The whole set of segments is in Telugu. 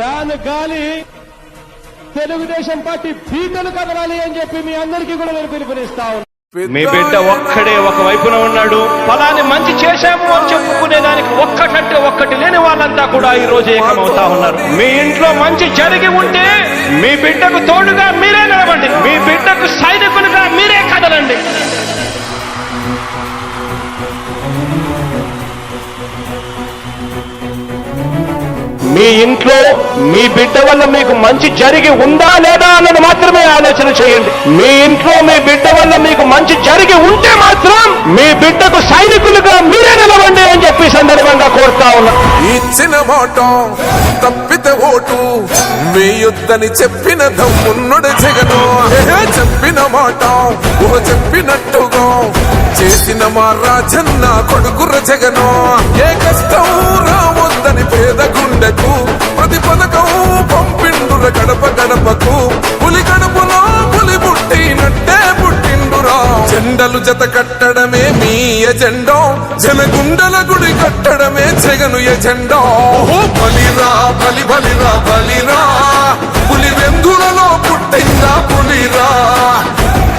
ఫ్యాన్ గాలి తెలుగుదేశం పార్టీ పీకలు కదలాలి అని చెప్పి మీ అందరికీ కూడా నేను పిలుపునిస్తా ఉన్నాను. మీ బిడ్డ ఒక్కడే ఒక వైపున ఉన్నాడు. ఫలాన్ని మంచి చేశాము అని చెప్పుకునే దానికి ఒక్కటంటే ఒక్కటి లేని వాళ్ళంతా కూడా ఈ రోజు ఏకమవుతా ఉన్నారు. మీ ఇంట్లో మంచి జరిగి ఉంటే మీ బిడ్డకు తోడుగా మీరే నిలబండి, మీ బిడ్డకు సైనికులుగా మీరే కదలండి. మీ ఇంట్లో మీ బిడ్డ వల్ల మీకు మంచి జరిగి ఉందా లేదా అన్నది మాత్రమే ఆలోచన చేయండి. మీ ఇంట్లో మీ బిడ్డ వల్ల మీకు మంచి జరిగి ఉంటే మాత్రం మీ బిడ్డకు సైనికులుగా మీరే నిలవండి అని చెప్పి సందర్భంగా కోరుతా ఉన్నా. ఇచ్చిన మాట తప్పితే ఓటు వేయొద్దని చెప్పిన దమ్మున్నడు జగను. చెప్పిన మాట చెప్పినట్టుగా చేసిన మా రాజన్న కొడుకుర జగను. ఏ కష్టం రావద్దని పేద గుండెకు ప్రతి పథకం పంపిండుర గడప గడపకు. పులి గడపలో పులి పుట్టినట్టే పుట్టిండురా. జెండలు జత కట్టడమే మీ ఎజెండా, జనగుండల గుడి కట్టడమే జగను ఎజెండా. బలిరా బలి బలిరా బలిరా, పులి వెందులలో పుట్టిందా పులిరా.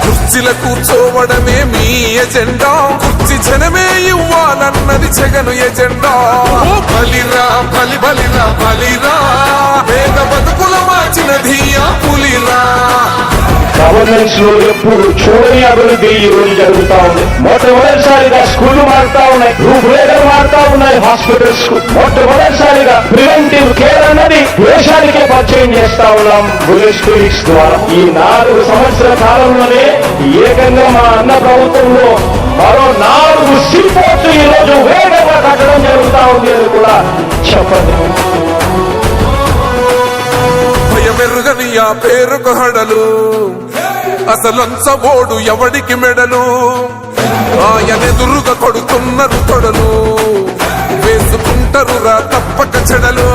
కుర్చీల కూర్చోవడమే మీ ఎజెండా, కుర్చీ జనమే ఇవ్వాలన్నది జగను ఎజెండా. బలిరా బలి బలిరా బలిరా, పేద బతుకుల మార్చినది ఆ పులిరా. గవర్నెన్స్ లో ఎప్పుడు చూడని అభివృద్ధి ఈ రోజు జరుగుతా ఉంది. మొట్టమొదటిసారిగా స్కూళ్లు మారుతా ఉన్నాయి, రూపురేఖలు మారుతా ఉన్నాయి. హాస్పిటల్స్ కు మొట్టమొదటిసారిగా ప్రివెంటివ్ కేర్ అన్నది దేశానికే పరిచయం చేస్తా ఉన్నాం బుల్లెట్ క్లినిక్స్ ద్వారా. ఈ 4 సంవత్సరాల కాలంలోనే ఏకంగా మా అన్న ప్రభుత్వంలో మరో 4 సీపోర్ట్లు ఈ రోజు వేగంగా కట్టడం జరుగుతా ఉంది అని కూడా చెప్పండి. భయమెరుగని ఆ పేరుకు హడలు, అసలంచబోడు ఎవడికి మెడలు. ఆయనెదురుగా కొడుతున్నారు తొడలు, వేసుకుంటారు రా తప్పక చెడలు.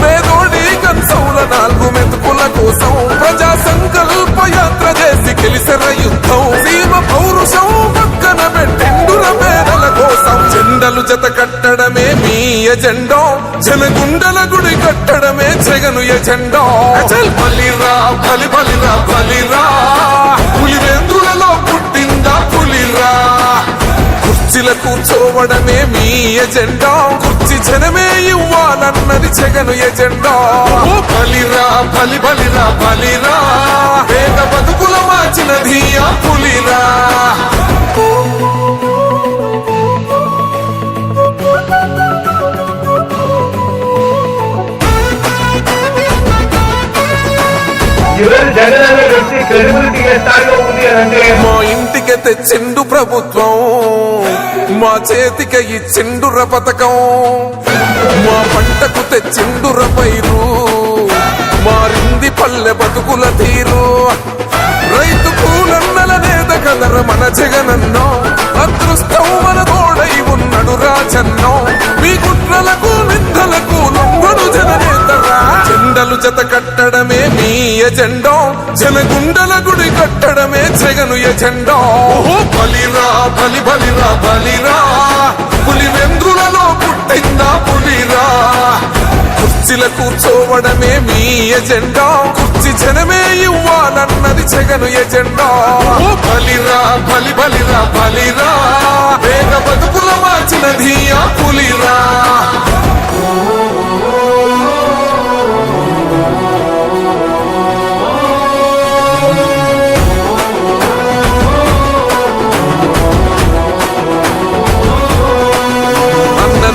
పేదోడి కంచంల 4 మెతుకుల కోసం ప్రజా సంకల్ప యాత్ర చేసి గెలిసెర యుద్ధం. సీమ పౌరుషం పక్కన పెట్టిండుర పేదల కోసం. జెండలు జత కట్టడమే మీ ఎజెండా, జనగుండల గుడి కట్టడమే జగను ఎజెండా. బలిరా బలి బలిరా బలిరా, పులివేంద్రులలో పుట్టిందా పులిరా. కుర్చీల కూర్చోవడమే మీ ఎజెండా, కుర్చీ జనమే ఇవ్వాలన్నది జగను ఎజెండా. బలిరా బలి బలిరా బలిరా, పేద బతుకుల మార్చినది ఆ పులిరా. మా ఇంటికి తెచ్చిండు ప్రభుత్వం, మా చేతికి ఇచ్చిండుర పథకం. మా పంటకు తెచ్చిండుర పైరు, మారింది పల్లె బతుకుల తీరు. రైతు పూలన్నల నేత కదర మన జగనన్నో, అదృష్టం మన తోడై ఉన్నడు రాజన్నో. మీ కుట్రలకు నిందలకు లొంగడు జననేతరా. జెండలు జత కట్టడమే మీ ఎజెండా, జనగుండల గుడి కట్టడమే జగను ఎజెండా. బలిరా బలి బలిరా బలిరా, పులివెందులలో పుట్టిందా పులిరా. కుర్చీల కూర్చోవడమే మీ ఎజెండా, కుర్చీ జనమే ఇవ్వాలన్నది జగను ఎజెండా. బలిరా బలి బలిరా బలిరా, పేద బతుకుల మార్చినది ఆ పులిరా.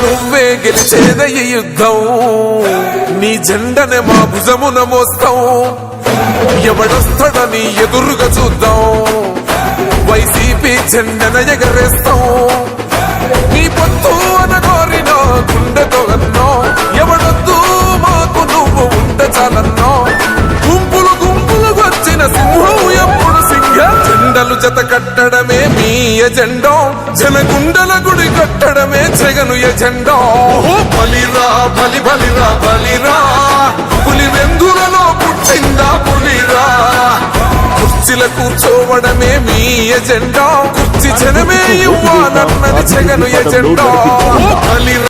నువ్వే గెలిచేద ఈ యుద్ధం, నీ జెండనే మా భుజమున మోస్తాం. ఎవడొస్తాడని ఎదురుగా చూద్దాం, వైసీపీ జెండన ఎగరేస్తాం. నీ పొత్తు అనగోరిన గుండెతో అన్నో, ఎవడొద్దు మాకు నువ్వు ఉంటే చాలన్నో. గుంపులు గుంపులు వచ్చిన సింహం ఎప్పుడు సింహ. జెండలు జత కట్టడమే మీ ఎజెండా, జనగుండల గుడి కట్టడమే జగను ఎజెండా. బలిరా బలి బలిరా బలిరా, పులివెందులలో పుట్టిందా పులిరా. కుర్చీల కూర్చోవడమే మీ ఎజెండా, కుర్చీ జనమే ఇవ్వాలన్నది జగను ఎజెండా. బలిరా